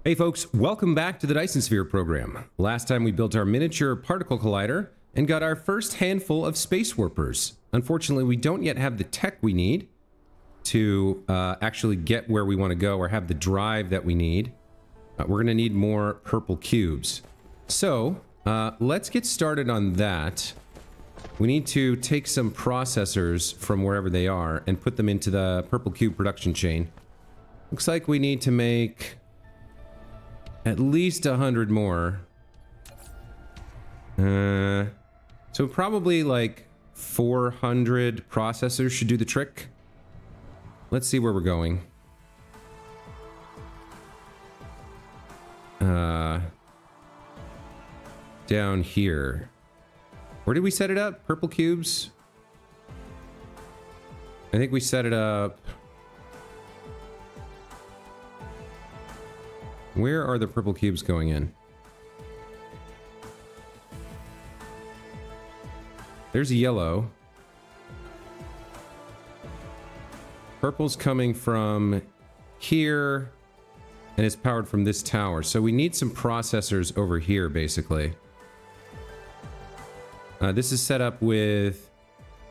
Hey folks, welcome back to the Dyson Sphere program. Last time we built our miniature particle collider and got our first handful of space warpers. Unfortunately, we don't yet have the tech we need to actually get where we want to go or have the drive that we need. We're going to need more purple cubes. So let's get started on that. We need to take some processors from wherever they are and put them into the purple cube production chain. Looks like we need to make at least 100 more. So probably like 400 processors should do the trick. Let's see where we're going. Down here. Where did we set it up? Purple cubes? I think we set it up... Where are the purple cubes going in? There's yellow. Purple's coming from here, and it's powered from this tower. So we need some processors over here, basically. This is set up with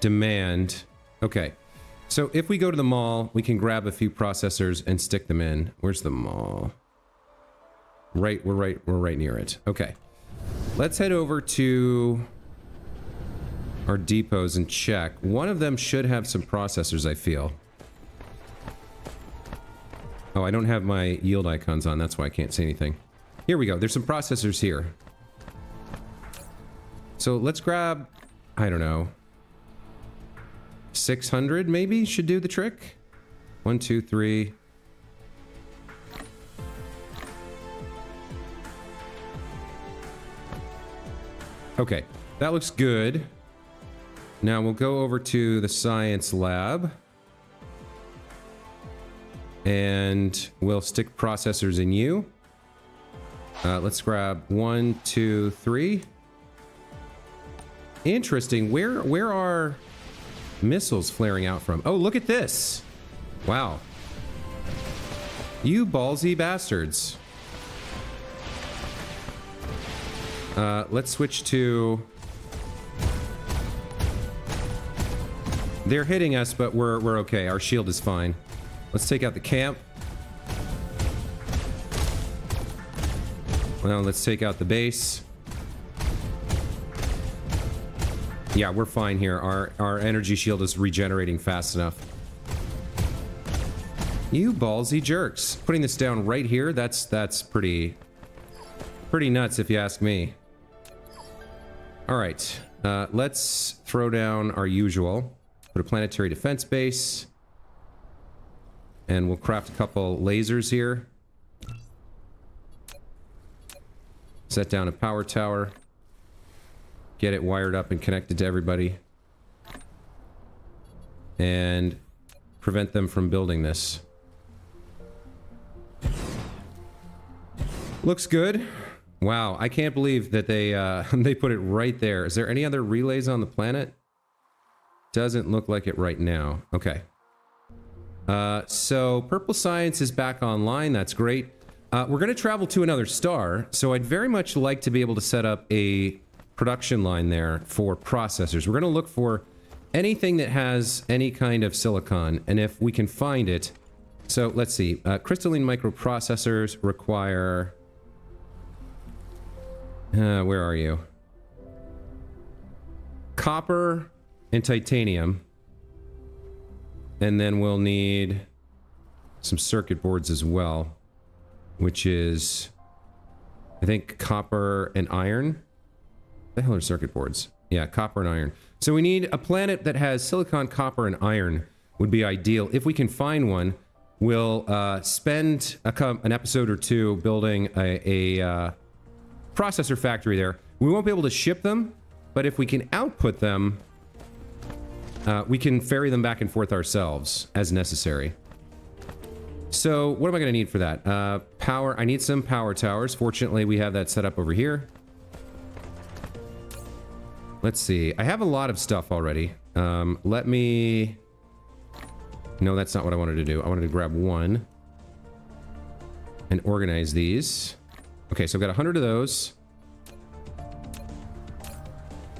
demand. Okay. So if we go to the mall, we can grab a few processors and stick them in. Where's the mall? Right, we're right near it. Okay. Let's head over to our depots and check. One of them should have some processors, I feel. Oh, I don't have my yield icons on. That's why I can't see anything. Here we go. There's some processors here. So let's grab, I don't know, 600 maybe should do the trick. 1, 2, 3. Okay, that looks good. Now we'll go over to the science lab. And we'll stick processors in you. Let's grab 1, 2, 3. Interesting. Where are missiles flaring out from? Oh, look at this. Wow. You ballsy bastards. Let's switch to... They're hitting us, but we're okay. Our shield is fine. Let's take out the camp. Well, let's take out the base. Yeah, we're fine here. Our energy shield is regenerating fast enough. You ballsy jerks. Putting this down right here, that's pretty nuts if you ask me. All right, let's throw down our usual. Put a planetary defense base. And we'll craft a couple lasers here. Set down a power tower. Get it wired up and connected to everybody. And prevent them from building this. Looks good. Wow, I can't believe that they they put it right there. Is there any other relays on the planet? Doesn't look like it right now. Okay. So Purple Science is back online. That's great. We're going to travel to another star. So I'd very much like to be able to set up a production line there for processors. We're going to look for anything that has any kind of silicon. And if we can find it... So let's see. Crystalline microprocessors require... where are you? Copper and titanium. And then we'll need some circuit boards as well, which is, I think, copper and iron. The hell are circuit boards? Yeah, copper and iron. So we need a planet that has silicon, copper, and iron would be ideal. If we can find one, we'll spend an episode or two building a processor factory there. We won't be able to ship them, but if we can output them, we can ferry them back and forth ourselves as necessary. So what am I going to need for that? Power. I need some power towers. Fortunately, we have that set up over here. Let's see. I have a lot of stuff already. Let me... No, that's not what I wanted to do. I wanted to grab one. and organize these. Okay, so I've got 100 of those.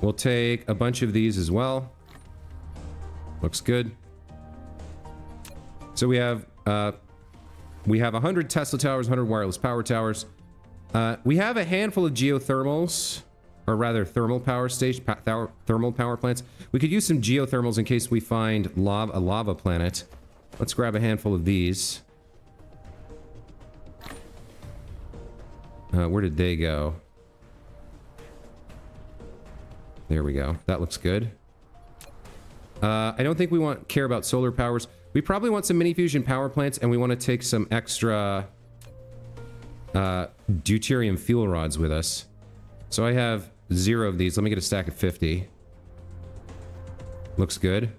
We'll take a bunch of these as well. Looks good. So we have 100 Tesla towers, 100 wireless power towers. We have a handful of geothermals, or rather thermal power thermal power plants. We could use some geothermals in case we find a lava planet. Let's grab a handful of these. Where did they go? There we go. That looks good. I don't think we care about solar powers. We probably want some mini fusion power plants, and we want to take some extra deuterium fuel rods with us. So I have 0 of these. Let me get a stack of 50. Looks good.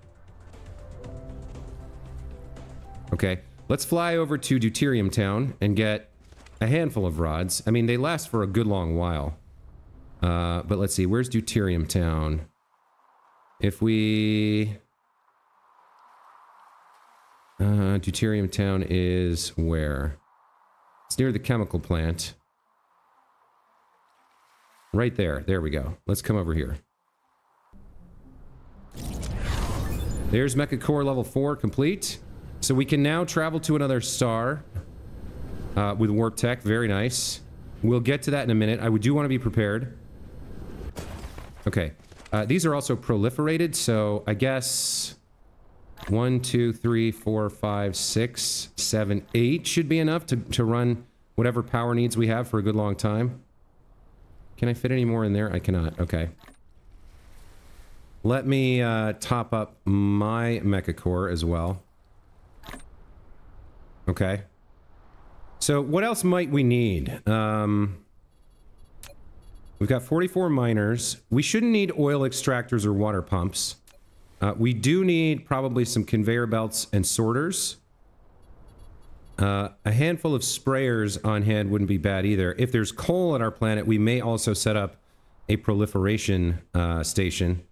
Okay, let's fly over to Deuterium Town and get a handful of rods. I mean, they last for a good long while. But let's see, where's Deuterium Town? If we... Deuterium Town is where? It's near the chemical plant. Right there. There we go. Let's come over here. There's Mecha Core level 4 complete. So we can now travel to another star with warp tech. Very nice. We'll get to that in a minute. I do want to be prepared. Okay. These are also proliferated, so I guess 1, 2, 3, 4, 5, 6, 7, 8 should be enough to run whatever power needs we have for a good long time. Can I fit any more in there? I cannot. Okay. Let me top up my Mecha Core as well. Okay. So what else might we need? We've got 44 miners. We shouldn't need oil extractors or water pumps. We do need probably some conveyor belts and sorters. A handful of sprayers on hand wouldn't be bad either. If there's coal on our planet, we may also set up a proliferation station.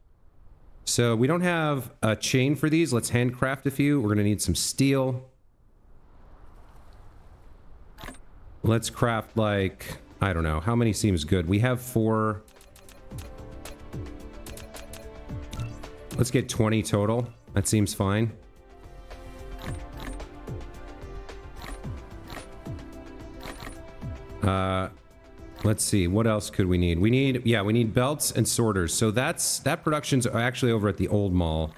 So we don't have a chain for these. Let's handcraft a few. We're going to need some steel. Let's craft like, I don't know, how many seems good? We have 4. Let's get 20 total. That seems fine. Let's see, what else could we need? We need belts and sorters. So that production's actually over at the old mall.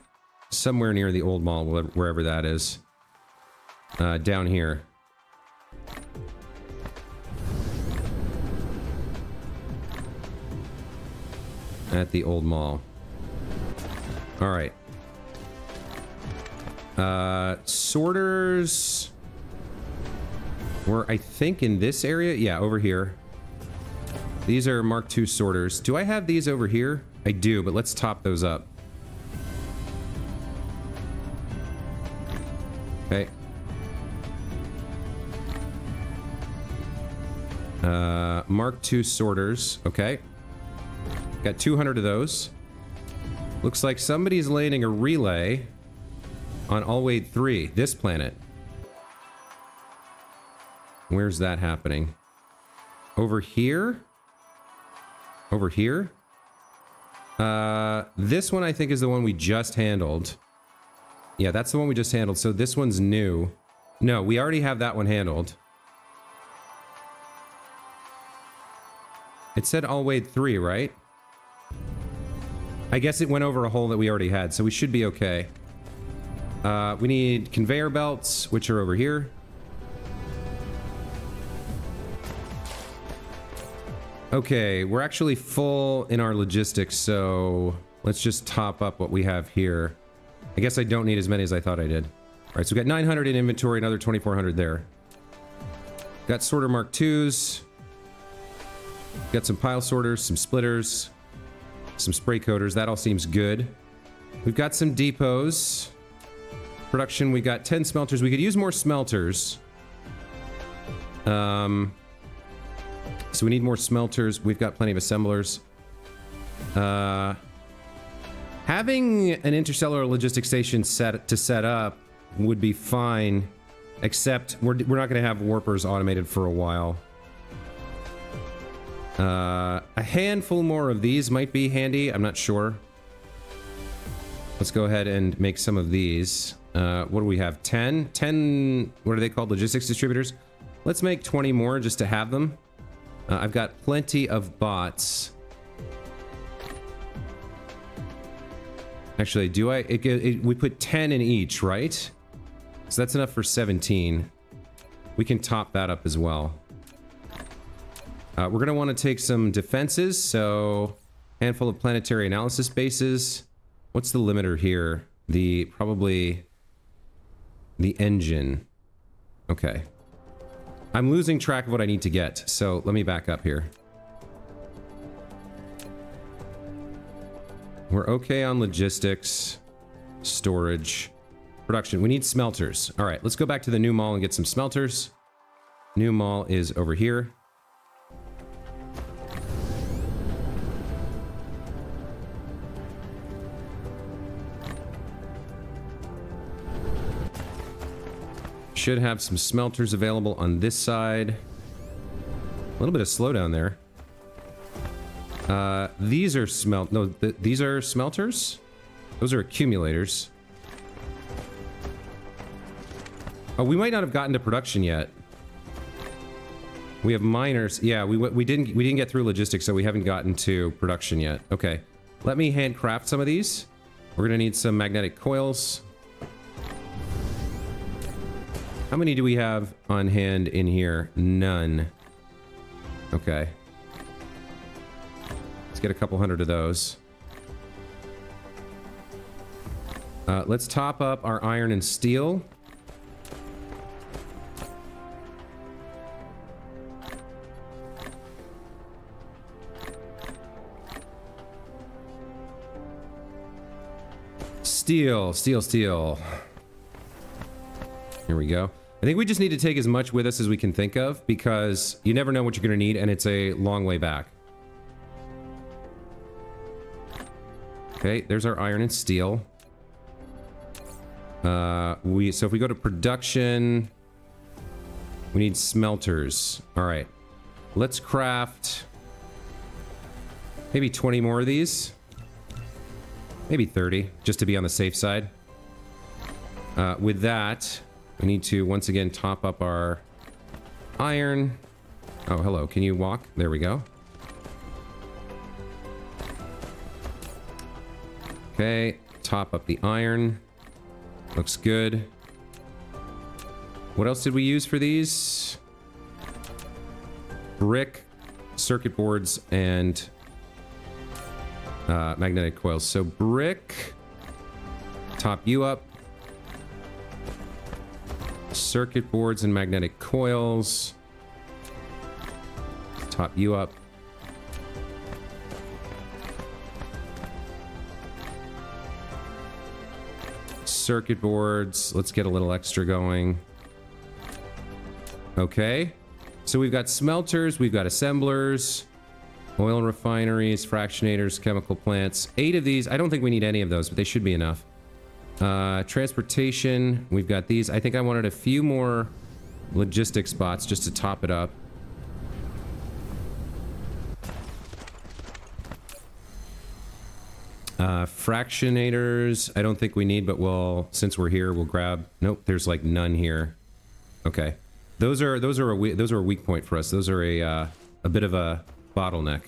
Somewhere near the old mall, wherever that is. Down here. At the old mall. All right. Sorters were, I think, in this area. Yeah, over here. These are Mark II sorters. Do I have these over here? I do, but let's top those up. Okay. Mark II sorters. Okay. Got 200 of those. Looks like somebody's landing a relay on Alwade 3, this planet. Where's that happening? Over here? Over here? This one I think is the one we just handled. Yeah, that's the one we just handled. So this one's new. No, we already have that one handled. It said Alwade 3, right? I guess it went over a hole that we already had, so we should be okay. We need conveyor belts, which are over here. Okay, we're actually full in our logistics, so let's just top up what we have here. I guess I don't need as many as I thought I did. All right, so we got 900 in inventory, another 2,400 there. Got sorter Mark IIs. Got some pile sorters, some splitters, some spray coaters. That all seems good. We've got some depots. Production, we got 10 smelters. We could use more smelters. So we need more smelters. We've got plenty of assemblers. Having an interstellar logistics station set up would be fine. Except we're not going to have warpers automated for a while. A handful more of these might be handy. I'm not sure. Let's go ahead and make some of these. What do we have? 10? 10, what are they called? Logistics distributors? Let's make 20 more just to have them. I've got plenty of bots. Actually, do I? We put 10 in each, right? So that's enough for 17. We can top that up as well. We're going to want to take some defenses, so handful of planetary analysis bases. What's the limiter here? Probably the engine. Okay. I'm losing track of what I need to get, so let me back up here. We're okay on logistics, storage, production. We need smelters. All right, let's go back to the new mall and get some smelters. New mall is over here. Should have some smelters available on this side. A little bit of slowdown there. These are these are smelters? Those are accumulators. Oh, we might not have gotten to production yet. We have miners. Yeah, we didn't get through logistics, so we haven't gotten to production yet. Okay. Let me handcraft some of these. We're gonna need some magnetic coils. How many do we have on hand in here? None. Okay. Let's get a couple hundred of those. Let's top up our iron and steel. Steel, steel, steel. Here we go. I think we just need to take as much with us as we can think of, because you never know what you're going to need, and it's a long way back. Okay, there's our iron and steel. So if we go to production, we need smelters. All right, let's craft maybe 20 more of these. Maybe 30, just to be on the safe side. With that, we need to once again top up our iron. Oh, hello, can you walk? There we go. Okay, top up the iron. Looks good. What else did we use for these? Brick, circuit boards, and magnetic coils. So brick, top you up. Circuit boards and magnetic coils. Top you up. Circuit boards. Let's get a little extra going. Okay. So we've got smelters, we've got assemblers, oil refineries, fractionators, chemical plants. 8 of these. I don't think we need any of those, but they should be enough. Transportation. We've got these. I think I wanted a few more logistics spots just to top it up. Fractionators. I don't think we need, but since we're here, we'll grab. Nope, there's like none here. Okay, those are a weak point for us. Those are a bit of a bottleneck.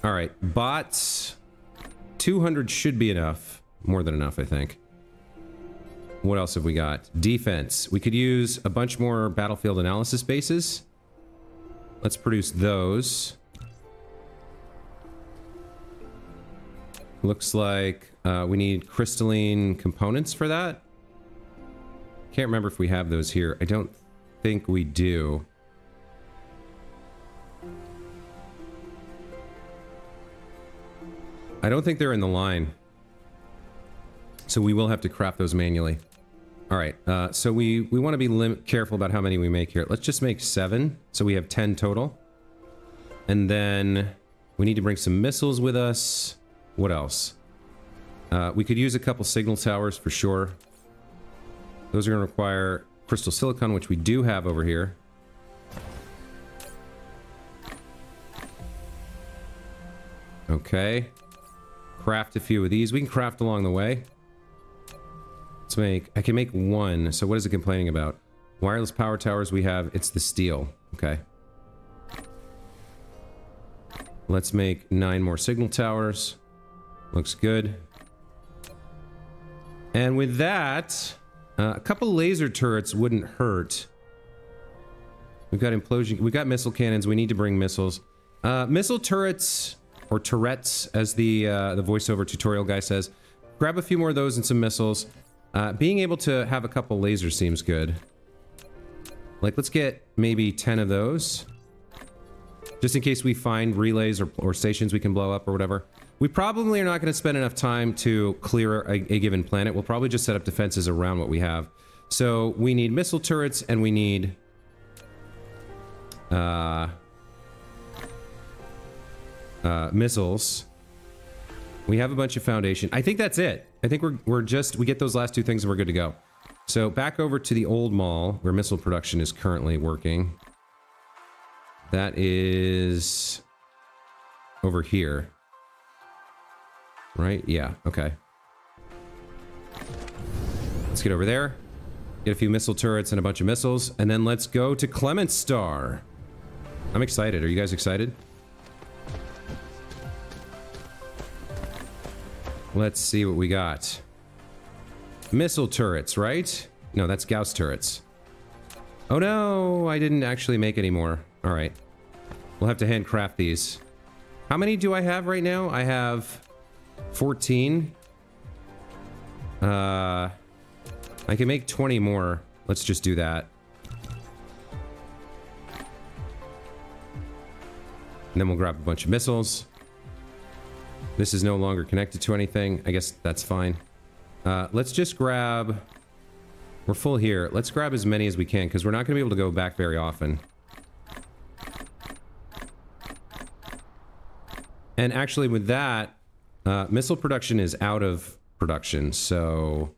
All right, bots. 200 should be enough. More than enough, I think. What else have we got? Defense. We could use a bunch more battlefield analysis bases. Let's produce those. Looks like we need crystalline components for that. Can't remember if we have those here. I don't think we do. I don't think they're in the line. So we will have to craft those manually. All right, so we want to be careful about how many we make here. Let's just make 7, so we have 10 total. And then we need to bring some missiles with us. What else? We could use a couple signal towers for sure. Those are going to require crystal silicon, which we do have over here. Okay. Craft a few of these. We can craft along the way. Let's make... I can make one. So what is it complaining about? Wireless power towers we have. It's the steel. Okay. Let's make 9 more signal towers. Looks good. And with that, a couple laser turrets wouldn't hurt. We've got implosion... We've got missile cannons. We need to bring missiles. Missile turrets... or turrets, as the voiceover tutorial guy says. Grab a few more of those and some missiles. Being able to have a couple lasers seems good. Like, let's get maybe 10 of those. Just in case we find relays or stations we can blow up or whatever. We probably are not going to spend enough time to clear a given planet. We'll probably just set up defenses around what we have. So, we need missile turrets and we need... missiles. We have a bunch of foundation. I think that's it. I think we get those last two things and we're good to go. So back over to the old mall where missile production is currently working. That is over here. Right? Yeah, okay. Let's get over there. Get a few missile turrets and a bunch of missiles. And then let's go to Clement's Star. I'm excited. Are you guys excited? Let's see what we got. Missile turrets, right? No, that's Gauss turrets. Oh no, I didn't actually make any more. All right. We'll have to handcraft these. How many do I have right now? I have 14. I can make 20 more. Let's just do that. And then we'll grab a bunch of missiles. This is no longer connected to anything. I guess that's fine. Let's just grab... We're full here. Let's grab as many as we can, because we're not going to be able to go back very often. And actually, with that, missile production is out of production, so...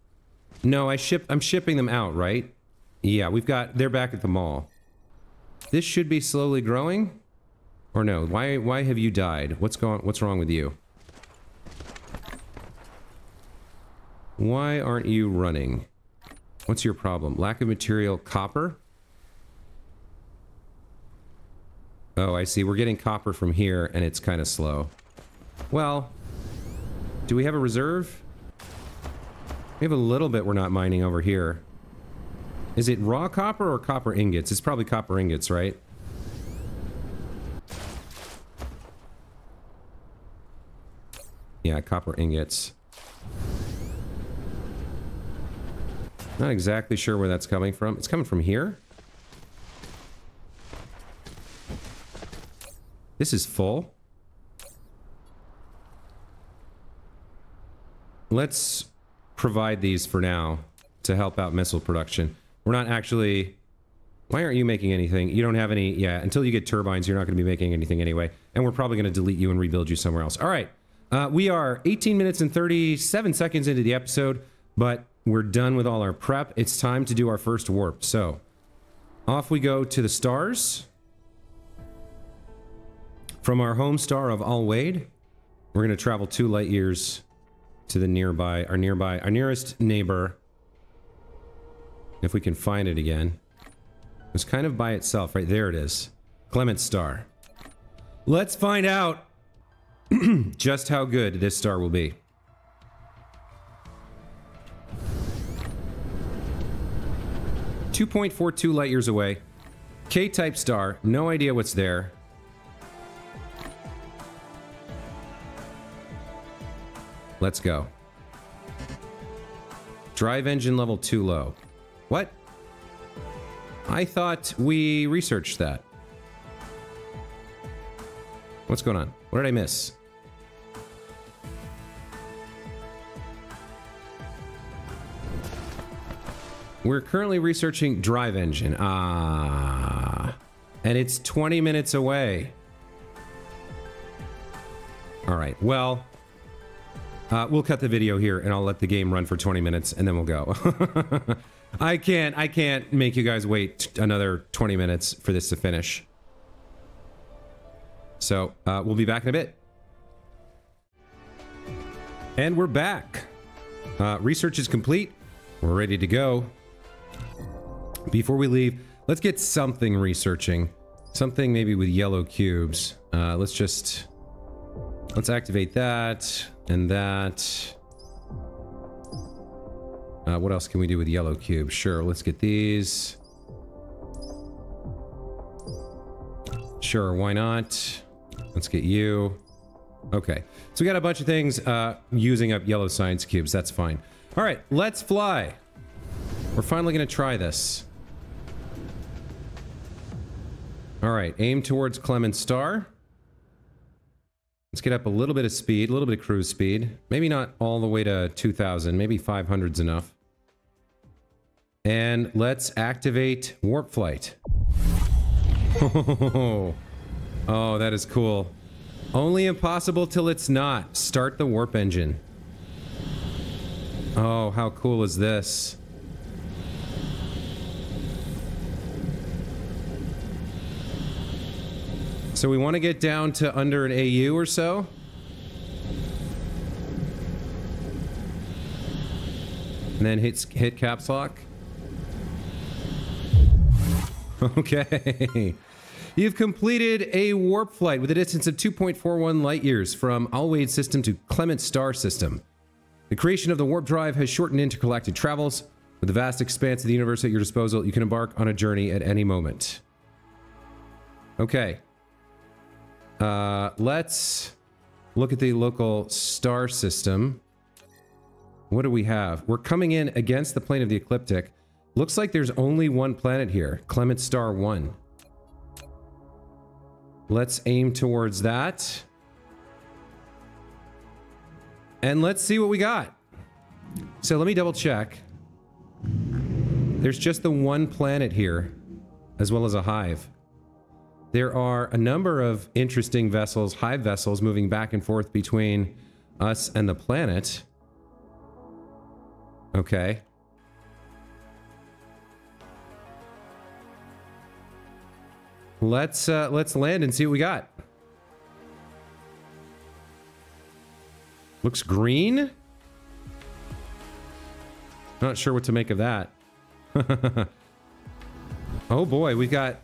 No, I'm shipping them out, right? Yeah, they're back at the mall. This should be slowly growing? Or no? Why have you died? What's wrong with you? Why aren't you running? What's your problem? Lack of material, copper? Oh, I see. We're getting copper from here, and it's kind of slow. Well, do we have a reserve? We have a little bit we're not mining over here. Is it raw copper or copper ingots? It's probably copper ingots, right? Yeah, copper ingots. Not exactly sure where that's coming from. It's coming from here. This is full. Let's provide these for now to help out missile production. We're not actually... Why aren't you making anything? You don't have any... Yeah, until you get turbines, you're not going to be making anything anyway. And we're probably going to delete you and rebuild you somewhere else. All right. We are 18 minutes and 37 seconds into the episode, but we're done with all our prep. It's time to do our first warp. So, off we go to the stars. From our home star of Alwade, we're going to travel 2 light years to the our nearest neighbor. If we can find it again. It's kind of by itself, right? There it is. Clement's Star. Let's find out just how good this star will be. .42 light years away. K-type star. No idea what's there. Let's go. Drive engine level too low. What? I thought we researched that. What's going on? What did I miss? We're currently researching drive engine. Ah. And it's 20 minutes away. Alright, well... we'll cut the video here and I'll let the game run for 20 minutes and then we'll go. I can't make you guys wait another 20 minutes for this to finish. So, we'll be back in a bit. And we're back. Research is complete. We're ready to go. Before we leave, let's get something researching. Something maybe with yellow cubes. Let's activate that and that. What else can we do with yellow cubes? Sure, let's get these. Sure, why not? Let's get you. Okay, so we got a bunch of things using up yellow science cubes. That's fine. All right, let's fly. We're finally going to try this. All right, aim towards Clement's star. Let's get up a little bit of speed, a little bit of cruise speed. Maybe not all the way to 2,000, maybe 500's enough. And let's activate warp flight. Oh, that is cool. Only impossible till it's not. Start the warp engine. Oh, how cool is this? So we want to get down to under an AU or so. And then hit caps lock. Okay. You've completed a warp flight with a distance of 2.41 light years from Alwade system to Clement star system. The creation of the warp drive has shortened intergalactic travels. With the vast expanse of the universe at your disposal, you can embark on a journey at any moment. Okay. Let's look at the local star system. What do we have? We're coming in against the plane of the ecliptic. Looks like there's only one planet here, Clement Star 1. Let's aim towards that. And let's see what we got. So let me double check. There's just the one planet here, as well as a hive. There are a number of interesting vessels, hive vessels, moving back and forth between us and the planet. Okay. Let's land and see what we got. Looks green. Not sure what to make of that. Oh boy, we've got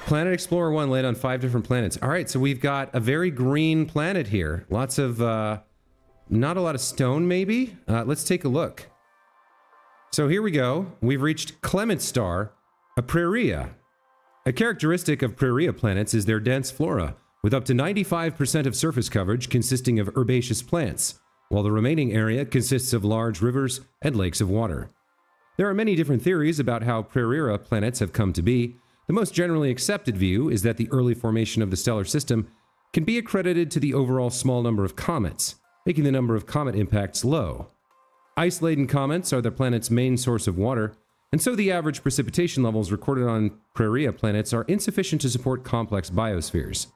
Planet Explorer 1 laid on 5 different planets. All right, so we've got a very green planet here. Lots of, not a lot of stone, maybe? Let's take a look. So here we go. We've reached Clement Star, a praria. A characteristic of praria planets is their dense flora, with up to 95% of surface coverage consisting of herbaceous plants, while the remaining area consists of large rivers and lakes of water. There are many different theories about how praria planets have come to be. The most generally accepted view is that the early formation of the stellar system can be accredited to the overall small number of comets, making the number of comet impacts low. Ice-laden comets are the planet's main source of water, and so the average precipitation levels recorded on praria planets are insufficient to support complex biospheres.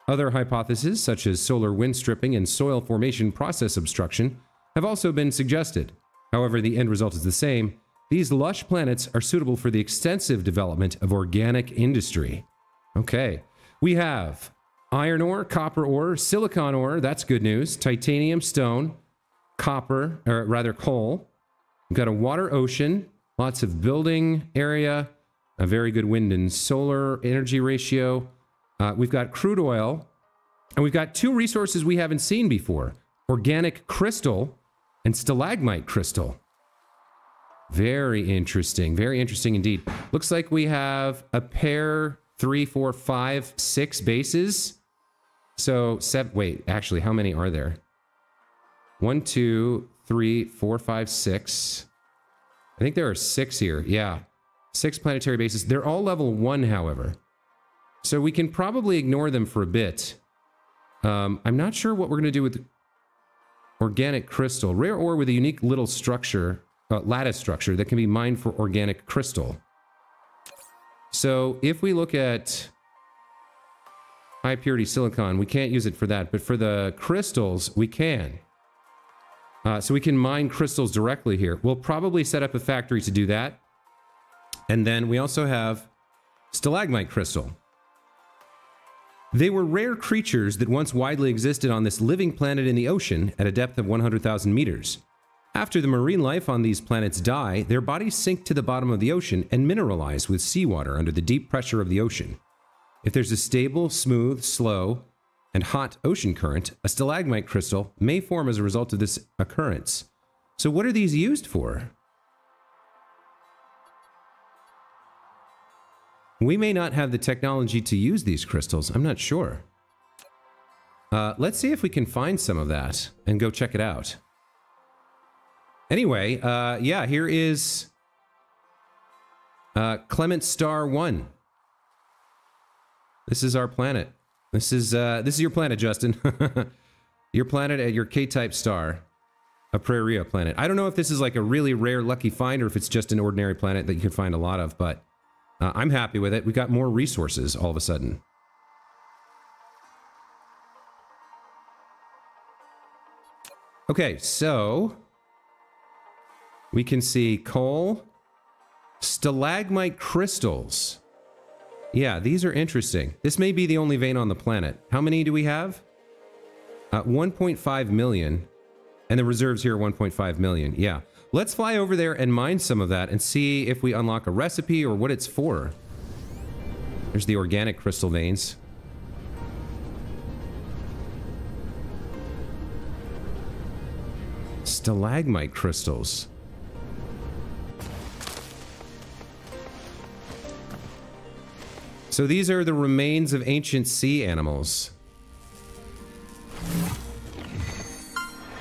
Other hypotheses, such as solar wind stripping and soil formation process obstruction, have also been suggested. However, the end result is the same. These lush planets are suitable for the extensive development of organic industry. Okay, we have iron ore, copper ore, silicon ore, that's good news, titanium, stone, copper, or rather coal. We've got a water ocean, lots of building area, a very good wind and solar energy ratio. We've got crude oil, and we've got 2 resources we haven't seen before, organic crystal and stalagmite crystal. Very interesting indeed. Looks like we have a pair, 3, 4, 5, 6 bases. So, wait, actually, how many are there? 1, 2, 3, 4, 5, 6. I think there are 6 here. Yeah, 6 planetary bases. They're all level 1, however. So we can probably ignore them for a bit. I'm not sure what we're going to do with organic crystal. Rare ore with a unique little structure, lattice structure that can be mined for organic crystal. So if we look at high purity silicon, we can't use it for that, but for the crystals, we can. So we can mine crystals directly here. We'll probably set up a factory to do that. And then we also have stalagmite crystal. They were rare creatures that once widely existed on this living planet in the ocean at a depth of 100,000 meters. After the marine life on these planets die, their bodies sink to the bottom of the ocean and mineralize with seawater under the deep pressure of the ocean. If there's a stable, smooth, slow, and hot ocean current, a stalagmite crystal may form as a result of this occurrence. So what are these used for? We may not have the technology to use these crystals. I'm not sure. Let's see if we can find some of that and go check it out. Anyway, yeah, here is Clement Star 1. This is our planet. This is your planet, Justin. Your planet at your K-type star. A Praria planet. I don't know if this is like a really rare lucky find or if it's just an ordinary planet that you can find a lot of, but I'm happy with it. We got more resources all of a sudden. Okay, so we can see coal, stalagmite crystals. Yeah, these are interesting. This may be the only vein on the planet. How many do we have? 1.5 million. And the reserves here are 1.5 million. Yeah. Let's fly over there and mine some of that and see if we unlock a recipe or what it's for. There's the organic crystal veins. Stalagmite crystals. So these are the remains of ancient sea animals.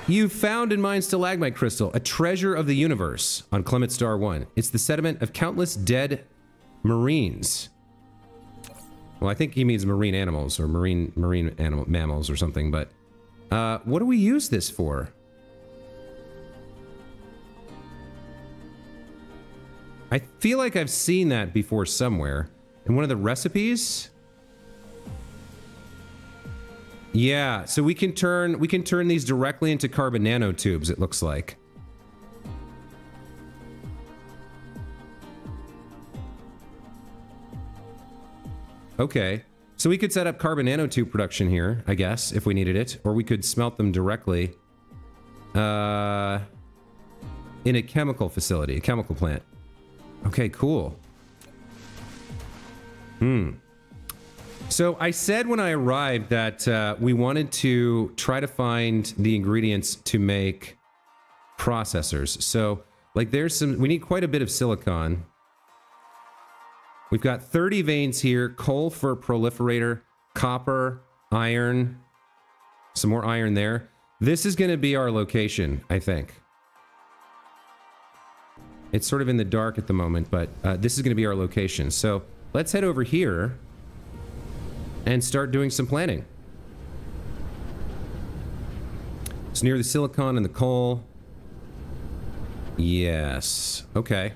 You've found and mined stalagmite crystal, a treasure of the universe on Clement Star 1. It's the sediment of countless dead marines. Well, I think he means marine animals or marine mammals or something, but what do we use this for? I feel like I've seen that before somewhere. In one of the recipes? Yeah, so we can turn these directly into carbon nanotubes, it looks like. Okay. So we could set up carbon nanotube production here, I guess, if we needed it, or we could smelt them directly in a chemical facility, a chemical plant. Okay, cool. So I said when I arrived that we wanted to try to find the ingredients to make processors. So, like, we need quite a bit of silicon. We've got 30 veins here, coal for proliferator, copper, iron, some more iron there. This is going to be our location, I think. It's sort of in the dark at the moment, but this is going to be our location. So let's head over here and start doing some planning. It's near the silicon and the coal. Yes. Okay.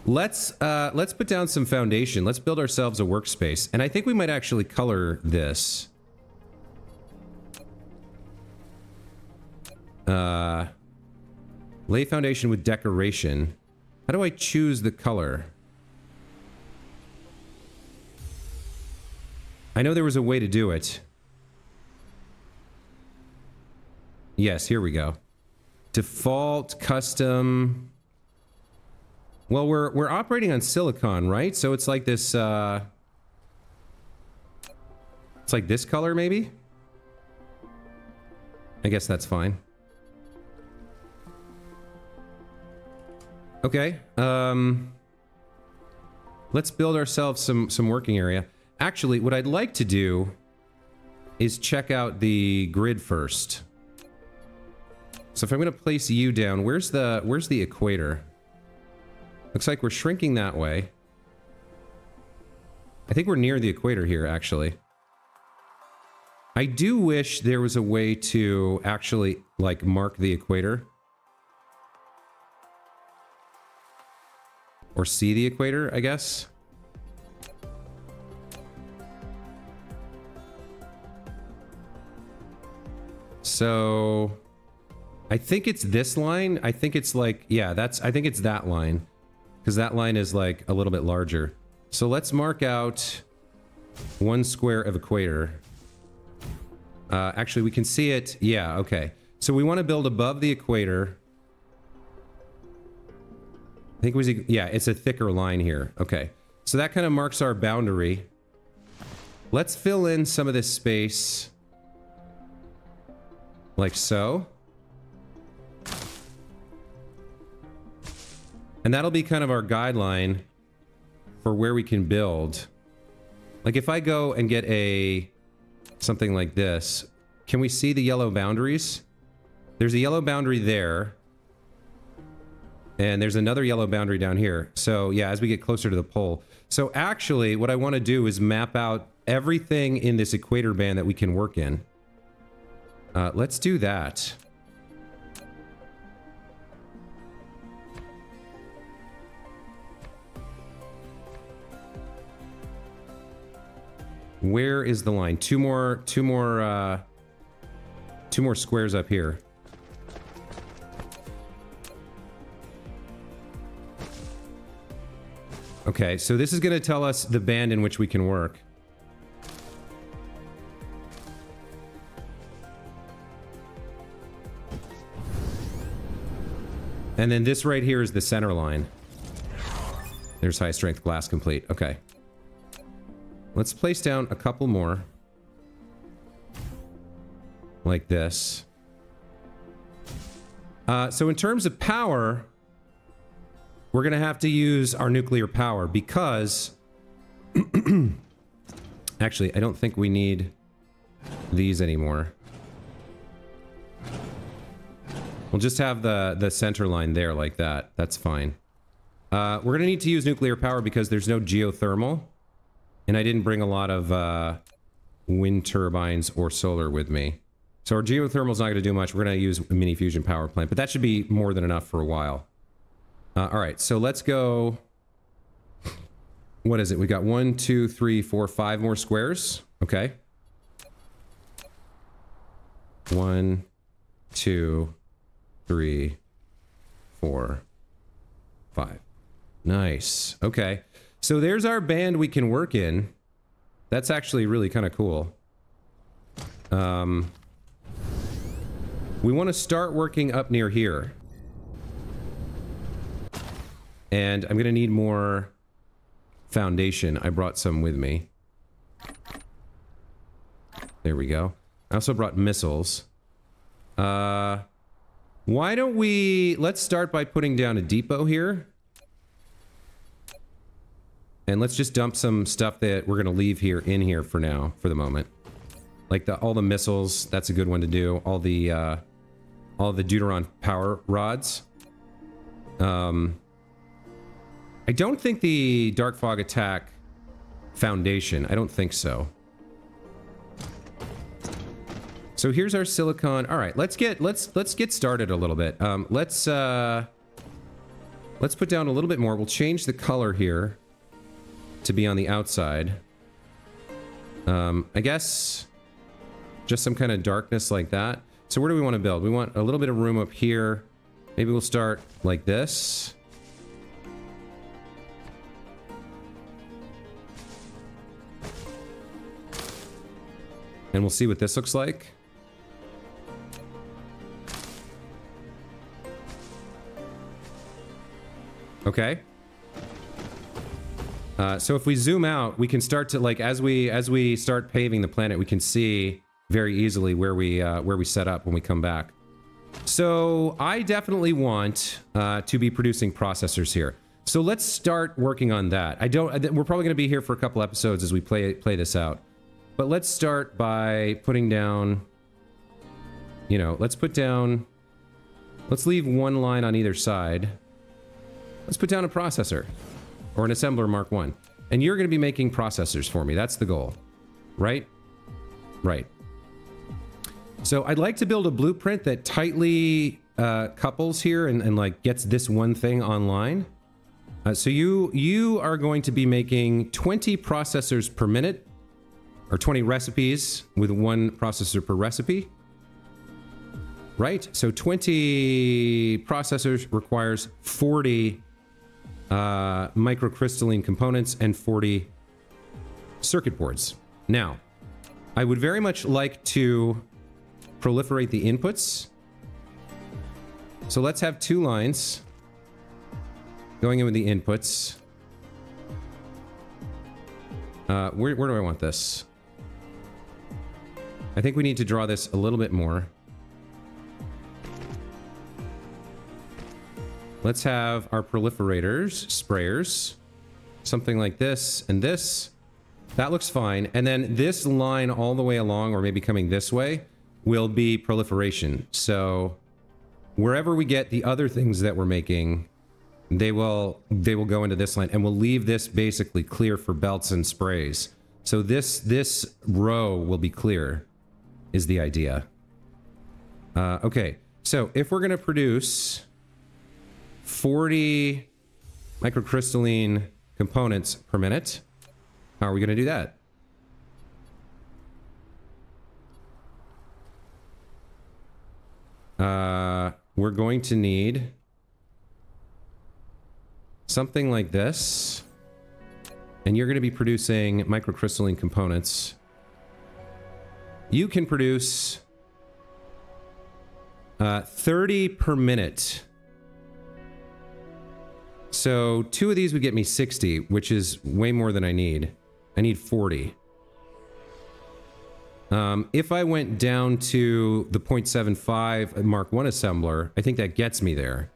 Let's put down some foundation. Let's build ourselves a workspace. And I think we might actually color this. Lay foundation with decoration. How do I choose the color? I know there was a way to do it. Yes, here we go. Default, custom. Well, we're operating on silicon, right? So it's like this, it's like this color, maybe? I guess that's fine. Okay, let's build ourselves some working area. Actually, what I'd like to do is check out the grid first. So if I'm going to place you down, where's the equator? Looks like we're shrinking that way. I think we're near the equator here, actually. I do wish there was a way to actually, like, mark the equator. Or see the equator, I guess. So I think it's this line. I think it's like, yeah, I think it's that line. Because that line is like a little bit larger. So let's mark out 1 square of equator. Actually, we can see it. Yeah, okay. So we want to build above the equator. I think it was, yeah, it's a thicker line here. Okay. So that kind of marks our boundary. Let's fill in some of this space. Like so. And that'll be kind of our guideline for where we can build. Like if I go and get something like this, can we see the yellow boundaries? There's a yellow boundary there. And there's another yellow boundary down here. So yeah, as we get closer to the pole. So actually what I want to do is map out everything in this equator band that we can work in. Let's do that. Where is the line? Two more squares up here. Okay, so this is going to tell us the band in which we can work. And then this right here is the center line. There's high strength glass complete. Okay. Let's place down a couple more. Like this. So in terms of power, we're going to have to use our nuclear power because... Actually, I don't think we need these anymore. We'll just have the center line there like that. That's fine. We're going to need to use nuclear power because there's no geothermal. And I didn't bring a lot of wind turbines or solar with me. So our geothermal's not going to do much. We're going to use a mini fusion power plant. But that should be more than enough for a while. Alright, so let's go... What is it? We got 1, 2, 3, 4, 5 more squares. Okay. 1, 2, 3, 4, 5. Nice. Okay. So there's our band we can work in. That's actually really kind of cool. We want to start working up near here. And I'm going to need more foundation. I brought some with me. There we go. I also brought missiles. Why don't we... Let's start by putting down a depot here. And let's just dump some stuff that we're going to leave here in here for now, for the moment. Like all the missiles, that's a good one to do. All the Deuteron power rods. I don't think the Dark Fog attack foundation. I don't think so. So here's our silicon. All right, let's get started a little bit. Let's put down a little bit more. We'll change the color here to be on the outside. I guess just some kind of darkness like that. So where do we want to build? We want a little bit of room up here. Maybe we'll start like this. And we'll see what this looks like. Okay. So if we zoom out, we can start to, like, as we start paving the planet, we can see very easily where we set up when we come back. So I definitely want to be producing processors here. So let's start working on that. We're probably going to be here for a couple episodes as we play this out. But let's start by putting down, you know, let's leave one line on either side. Let's put down a processor. Or an assembler Mark 1. And you're going to be making processors for me. That's the goal. Right? Right. So I'd like to build a blueprint that tightly couples here and like gets this one thing online. So you are going to be making 20 processors per minute. Or 20 recipes with one processor per recipe. right? So 20 processors requires 40 microcrystalline components and 40 circuit boards. Now, I would very much like to proliferate the inputs. So let's have 2 lines going in with the inputs. Where do I want this? I think we need to draw this a little bit more. Let's have our proliferators, sprayers, something like this and this. That looks fine. And then this line all the way along, or maybe coming this way, will be proliferation. So wherever we get the other things that we're making, they will go into this line, and we'll leave this basically clear for belts and sprays. So this row will be clear, is the idea. Okay, so if we're going to produce 40 microcrystalline components per minute, how are we going to do that? We're going to need something like this, and you're going to be producing microcrystalline components. You can produce 30 per minute. So 2 of these would get me 60, which is way more than I need. I need 40. If I went down to the 0.75 Mark 1 assembler, I think that gets me there.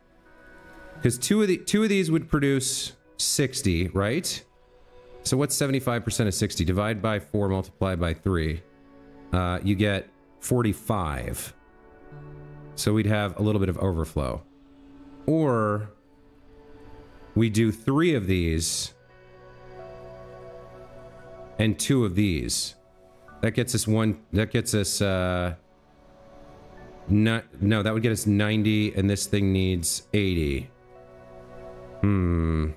Because two of these would produce 60, right? So what's 75% of 60? Divide by 4, multiply by 3. You get 45. So we'd have a little bit of overflow. Or we do 3 of these and 2 of these. That gets us that would get us 90, and this thing needs 80. Then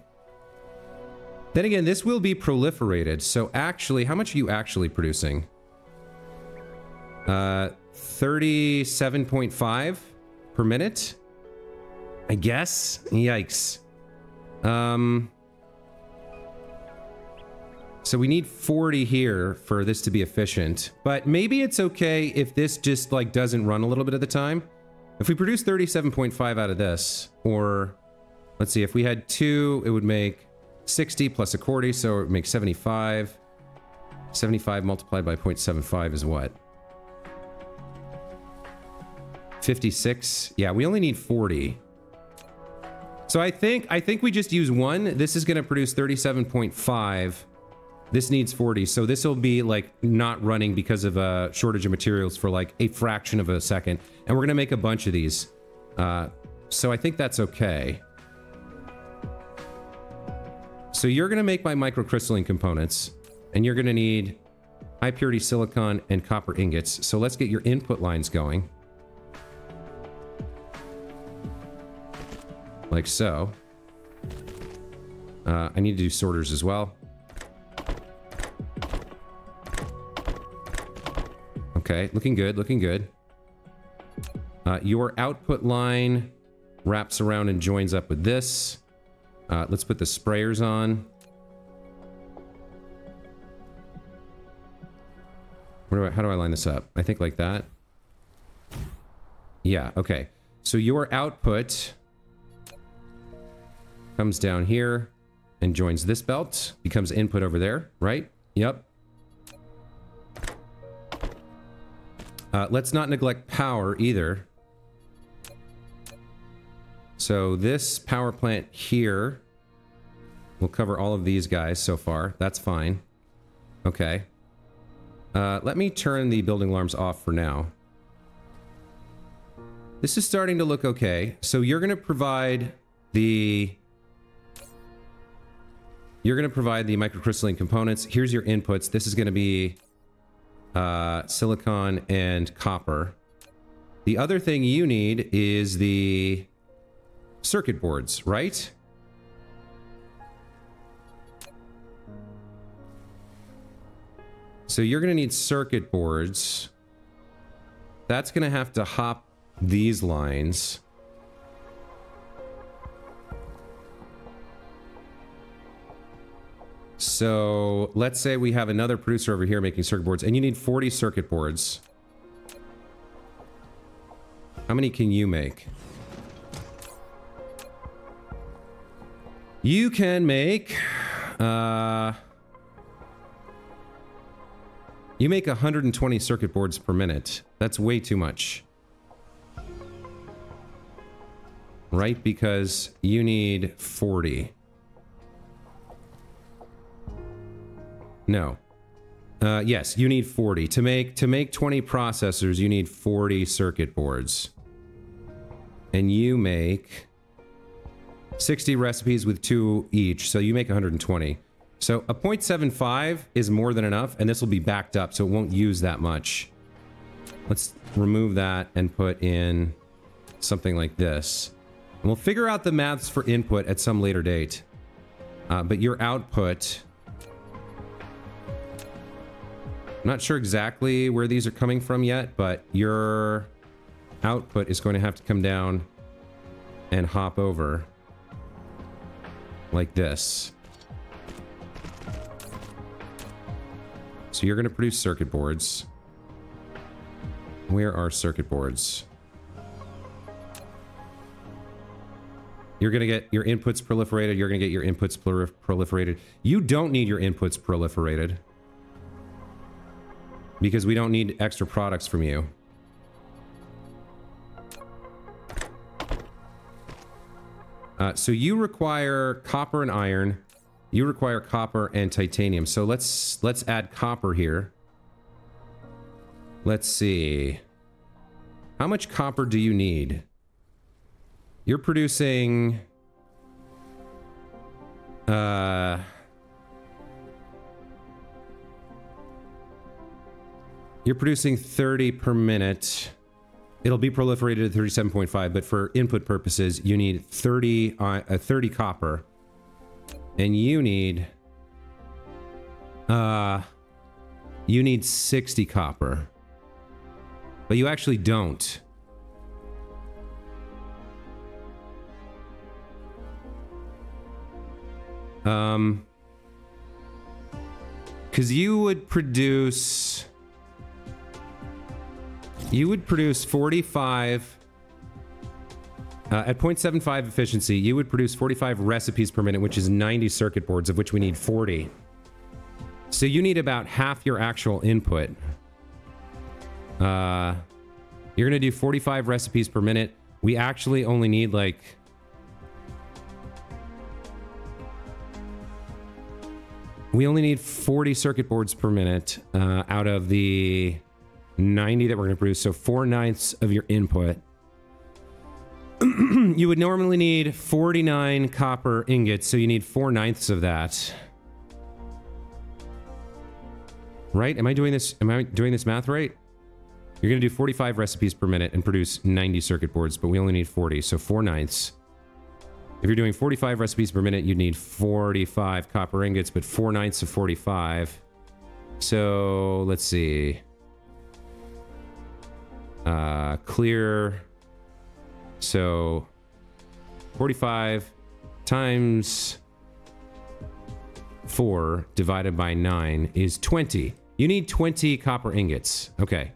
again, this will be proliferated. So actually, how much are you actually producing? 37.5 per minute? I guess? Yikes. So we need 40 here for this to be efficient, but maybe it's okay if this just like doesn't run a little bit at the time. If we produce 37.5 out of this, or let's see, if we had 2, it would make 60 plus a 40, so it would make 75. 75 multiplied by 0.75 is what? 56. Yeah, we only need 40. So I think we just use 1. This is going to produce 37.5. This needs 40, so this will be like not running because of a shortage of materials for like a fraction of a second, and we're gonna make a bunch of these. So I think that's okay. So you're gonna make my microcrystalline components, and you're gonna need high purity silicon and copper ingots. So let's get your input lines going. Like so. I need to do sorters as well. Okay, looking good, looking good. Your output line wraps around and joins up with this. Let's put the sprayers on. How do I line this up? I think like that. Yeah, okay. So your output comes down here and joins this belt, becomes input over there, right? Yep. Let's not neglect power either. So this power plant here will cover all of these guys so far. That's fine. Okay. Let me turn the building alarms off for now. This is starting to look okay. So you're going to provide the microcrystalline components. Here's your inputs. This is going to be silicon and copper. The other thing you need is the circuit boards, right? So you're going to need circuit boards. That's going to have to hop these lines. So let's say we have another producer over here making circuit boards, and you need 40 circuit boards. How many can you make? You can make, you make 120 circuit boards per minute. That's way too much. Right? Because you need 40. No. Yes, you need 40. To make 20 processors, you need 40 circuit boards. And you make 60 recipes with 2 each, so you make 120. So a 0.75 is more than enough, and this will be backed up, so it won't use that much. Let's remove that and put in something like this. And we'll figure out the maths for input at some later date. But your output... I'm not sure exactly where these are coming from yet, but your output is going to have to come down and hop over like this. So you're going to produce circuit boards. Where are circuit boards? You're going to get your inputs proliferated. You're going to get your inputs proliferated. You don't need your inputs proliferated, because we don't need extra products from you. So you require copper and iron. You require copper and titanium. So let's add copper here. Let's see. How much copper do you need? You're producing... You're producing 30 per minute. It'll be proliferated at 37.5, but for input purposes, you need 30 copper. And you need 60 copper. But you actually don't. Because you would produce 45 at 0.75 efficiency. You would produce 45 recipes per minute, which is 90 circuit boards, of which we need 40. So you need about half your actual input. You're gonna do 45 recipes per minute. We actually only need like... We only need 40 circuit boards per minute out of the 90 that we're going to produce. So 4/9 of your input. You would normally need 49 copper ingots, so you need 4/9 of that. Right? Am I doing this math right? You're going to do 45 recipes per minute and produce 90 circuit boards, but we only need 40, so 4/9. If you're doing 45 recipes per minute, you'd need 45 copper ingots, but 4/9 of 45. So, let's see. Clear. So, 45 times 4 divided by 9 is 20. You need 20 copper ingots. Okay.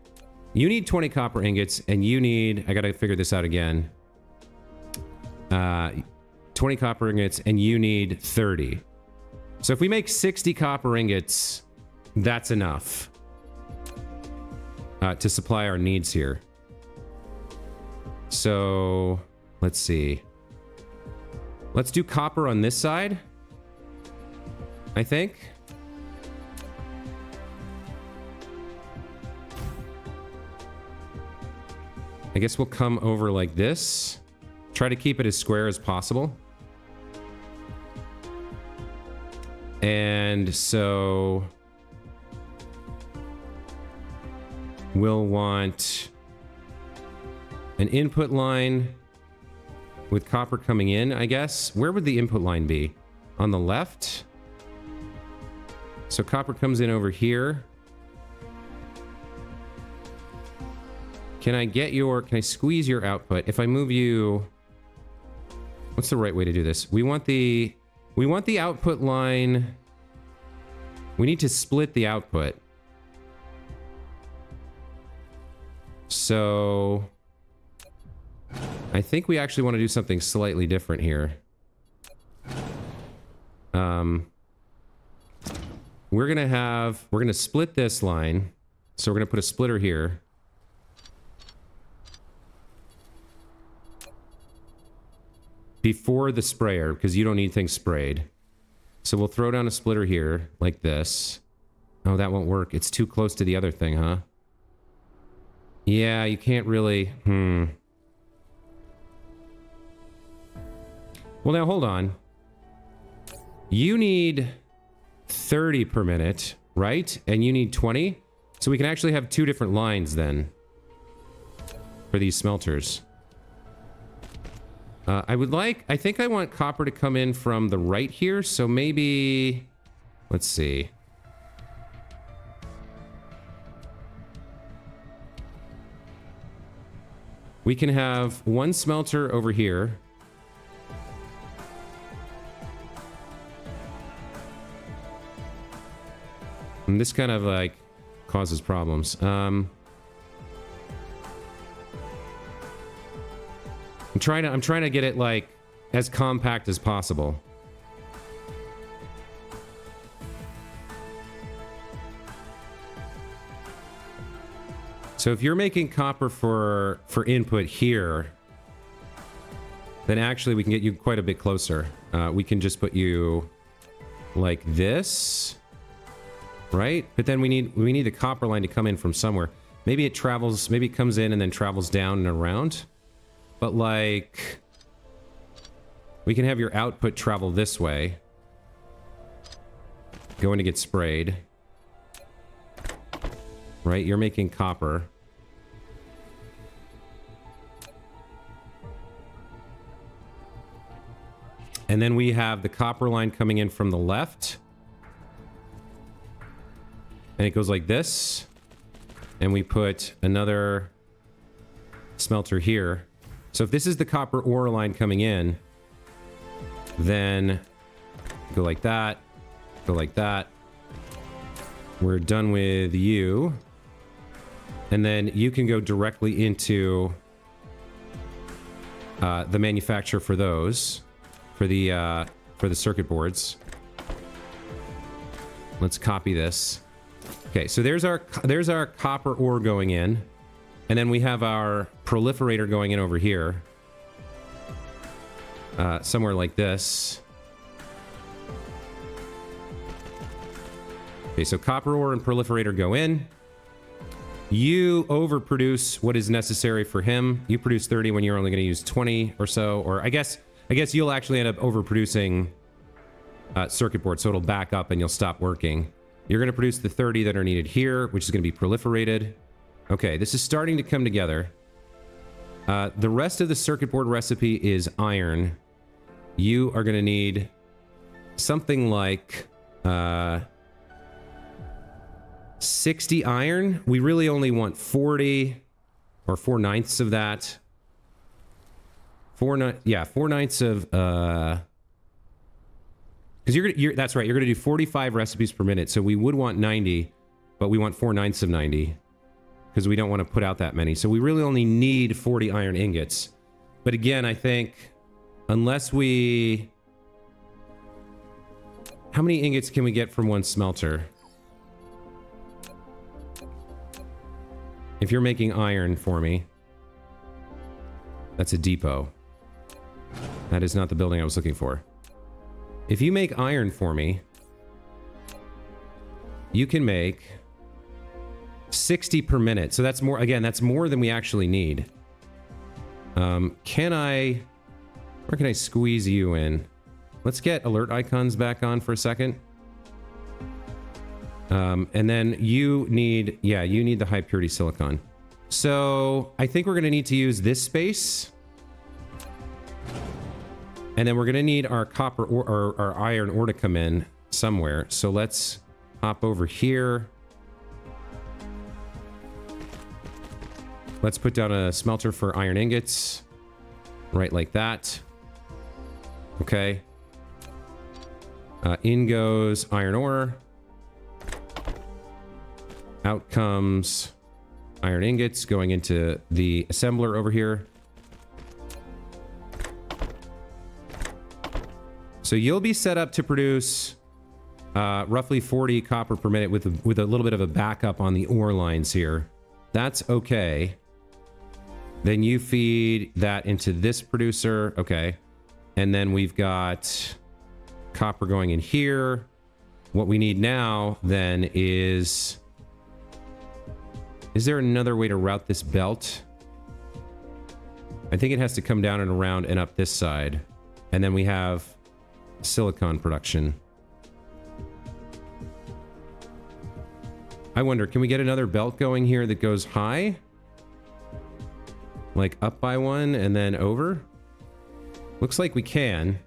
You need 20 copper ingots, and you need... I gotta figure this out again. 20 copper ingots, and you need 30. So if we make 60 copper ingots, that's enough to supply our needs here. So let's see. Let's do copper on this side, I think. I guess we'll come over like this. Try to keep it as square as possible. And so we'll want an input line with copper coming in, I guess. Where would the input line be? On the left? So copper comes in over here. Can I squeeze your output? If I move you... What's the right way to do this? We want the output line... We need to split the output. So... I think we actually want to do something slightly different here. We're gonna split this line. So we're gonna put a splitter here. Before the sprayer, because you don't need things sprayed. So we'll throw down a splitter here, like this. Oh, that won't work. It's too close to the other thing, huh? Yeah, you can't really... Well, now, hold on. You need 30 per minute, right? And you need 20? So we can actually have two different lines, then. For these smelters. I think I want copper to come in from the right here, so maybe... Let's see. We can have one smelter over here. And this kind of, like, causes problems. I'm trying to get it, like, as compact as possible. So if you're making copper for input here, then actually we can get you quite a bit closer. We can just put you like this, right? But then we need the copper line to come in from somewhere. Maybe it comes in and then travels down and around. But, like, we can have your output travel this way. Going to get sprayed. Right? You're making copper. And then we have the copper line coming in from the left. And it goes like this. And we put another smelter here. So if this is the copper ore line coming in, then go like that, go like that. We're done with you. And then you can go directly into the manufacturer for those, for the circuit boards. Let's copy this. Okay, so there's our copper ore going in. And then we have our proliferator going in over here. Somewhere like this. Okay, so copper ore and proliferator go in. You overproduce what is necessary for him. You produce 30 when you're only going to use 20 or so. Or I guess you'll actually end up overproducing circuit boards, so it'll back up and you'll stop working. You're going to produce the 30 that are needed here, which is going to be proliferated. Okay, this is starting to come together. The rest of the circuit board recipe is iron. You are going to need something like 60 iron. We really only want 40 or 4/9 of that. 4/9 of because that's right, you're going to do 45 recipes per minute. So we would want 90, but we want 4/9 of 90. Because we don't want to put out that many. So we really only need 40 iron ingots. But again, I think... Unless we... How many ingots can we get from one smelter? If you're making iron for me... That's a depot. That is not the building I was looking for. If you make iron for me... You can make... 60 per minute. So that's more, again, that's more than we actually need. Where can I squeeze you in? Let's get alert icons back on for a second. And then you need the high purity silicon. So I think we're going to need to use this space. And then we're going to need our copper or our iron ore to come in somewhere. So let's hop over here. Let's put down a smelter for iron ingots. Right like that. Okay. In goes iron ore. Out comes iron ingots going into the assembler over here. So you'll be set up to produce roughly 40 copper per minute with a little bit of a backup on the ore lines here. That's okay. Then you feed that into this producer. Okay. And then we've got copper going in here. What we need now then is there another way to route this belt? I think it has to come down and around and up this side. And then we have silicon production. I wonder, can we get another belt going here that goes high? Like up by one and then over? Looks like we can.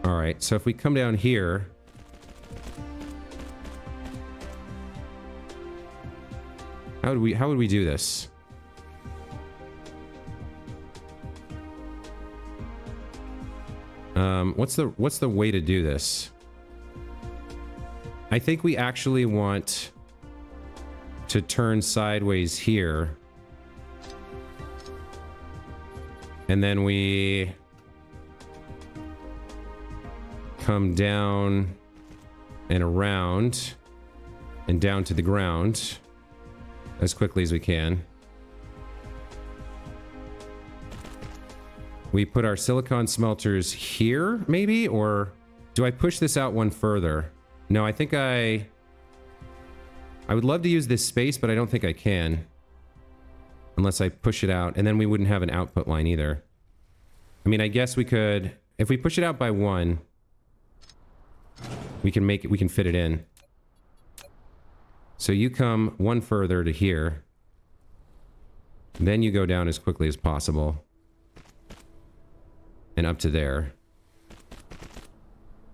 All right, so if we come down here, how would we do this? What's the way to do this? I think we actually want to turn sideways here. And then we come down and around and down to the ground as quickly as we can. We put our silicon smelters here, maybe? Or do I push this out one further? No, I think I would love to use this space, but I don't think I can. Unless I push it out, and then we wouldn't have an output line either. I mean, I guess we could... If we push it out by one, we can make it, we can fit it in. So you come one further to here. Then you go down as quickly as possible. And up to there.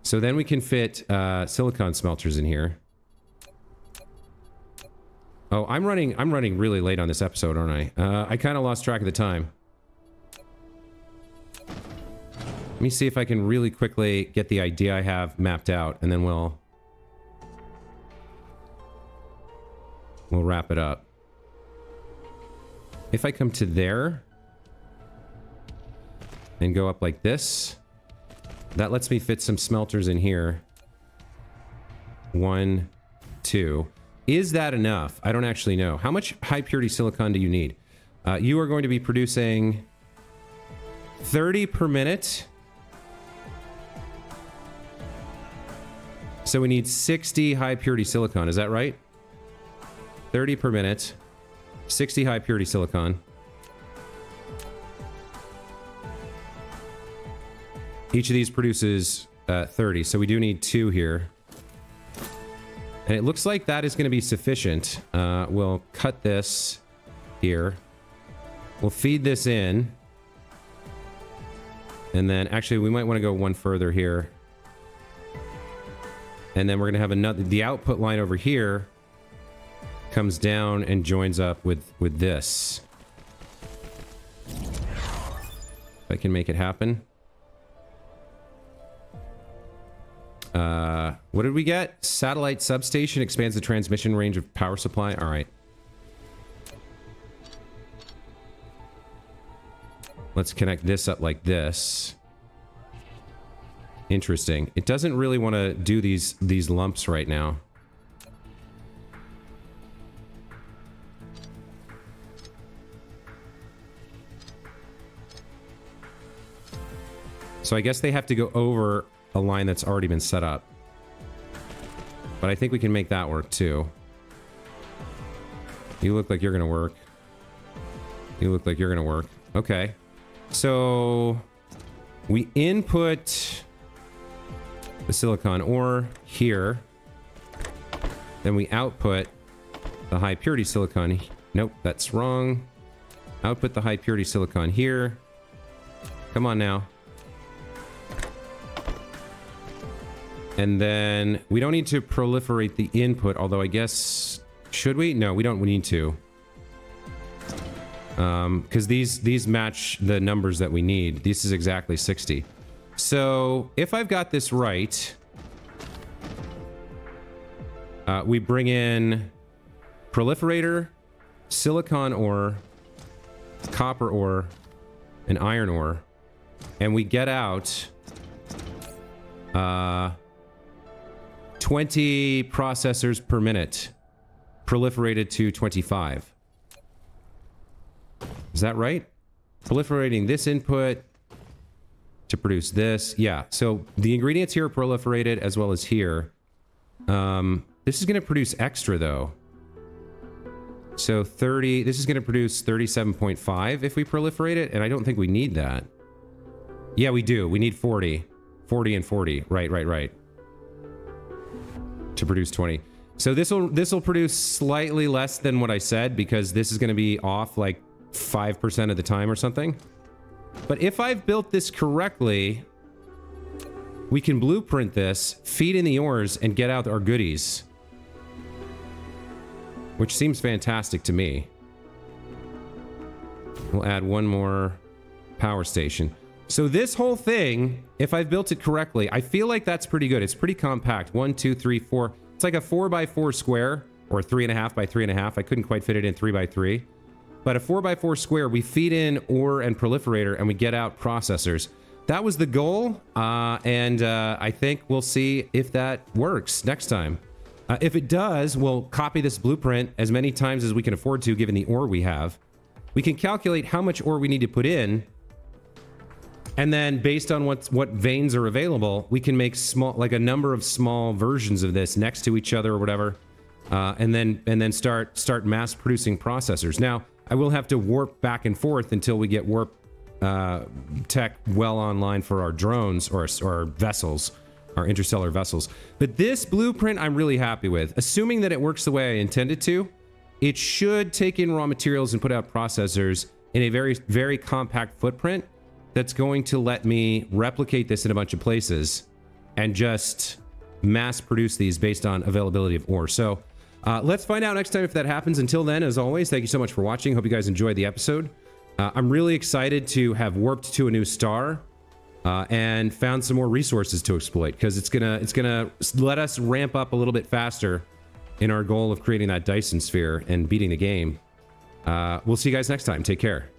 So then we can fit silicon smelters in here. Oh, I'm running really late on this episode, aren't I? I kind of lost track of the time. Let me see if I can really quickly get the idea I have mapped out, and then we'll wrap it up. If I come to there and go up like this, that lets me fit some smelters in here. 1, 2. Is that enough? I don't actually know. How much high purity silicon do you need? You are going to be producing 30 per minute. So we need 60 high purity silicon. Is that right? 30 per minute. 60 high purity silicon. Each of these produces 30, so we do need 2 here. And it looks like that is going to be sufficient. We'll cut this here. We'll feed this in. And then, actually, we might want to go one further here. And then we're going to have another... The output line over here comes down and joins up with this. If I can make it happen. What did we get? Satellite substation expands the transmission range of power supply. All right. Let's connect this up like this. Interesting. It doesn't really want to do these lumps right now. So I guess they have to go over a line that's already been set up. But I think we can make that work too. You look like you're gonna work. You look like you're gonna work. Okay. So we input the silicon ore here. Then we output the high purity silicon. Nope, that's wrong. Output the high purity silicon here. Come on now. And then we don't need to proliferate the input, although I guess... Should we? No, we don't need to. Because these match the numbers that we need. This is exactly 60. So, if I've got this right... we bring in proliferator, silicon ore, copper ore, and iron ore. And we get out... 20 processors per minute. Proliferated to 25. Is that right? Proliferating this input to produce this. Yeah, so the ingredients here are proliferated as well as here. This is going to produce extra though. So 30, this is going to produce 37.5 if we proliferate it, and I don't think we need that. Yeah, we do. We need 40. 40 and 40. Right. To produce 20. So this will produce slightly less than what I said because this is going to be off like 5% of the time or something. But if I've built this correctly, we can blueprint this, feed in the ores, and get out our goodies. Which seems fantastic to me. We'll add one more power station. So this whole thing, if I've built it correctly, I feel like that's pretty good. It's pretty compact. 1, 2, 3, 4. It's like a 4x4 square, or 3.5 by 3.5. I couldn't quite fit it in 3x3. But a 4x4 square, we feed in ore and proliferator, and we get out processors. That was the goal, and I think we'll see if that works next time. If it does, we'll copy this blueprint as many times as we can afford to, given the ore we have. We can calculate how much ore we need to put in, and then based on what veins are available, we can make a number of small versions of this next to each other or whatever, and then start mass producing processors. Now, I will have to warp back and forth until we get warp tech well online for our drones or our vessels, our interstellar vessels. But this blueprint I'm really happy with. Assuming that it works the way I intended to, it should take in raw materials and put out processors in a very, very compact footprint that's going to let me replicate this in a bunch of places and just mass produce these based on availability of ore. So let's find out next time if that happens. Until then, as always, thank you so much for watching. Hope you guys enjoyed the episode. I'm really excited to have warped to a new star and found some more resources to exploit, because it's gonna let us ramp up a little bit faster in our goal of creating that Dyson sphere and beating the game. We'll see you guys next time. Take care.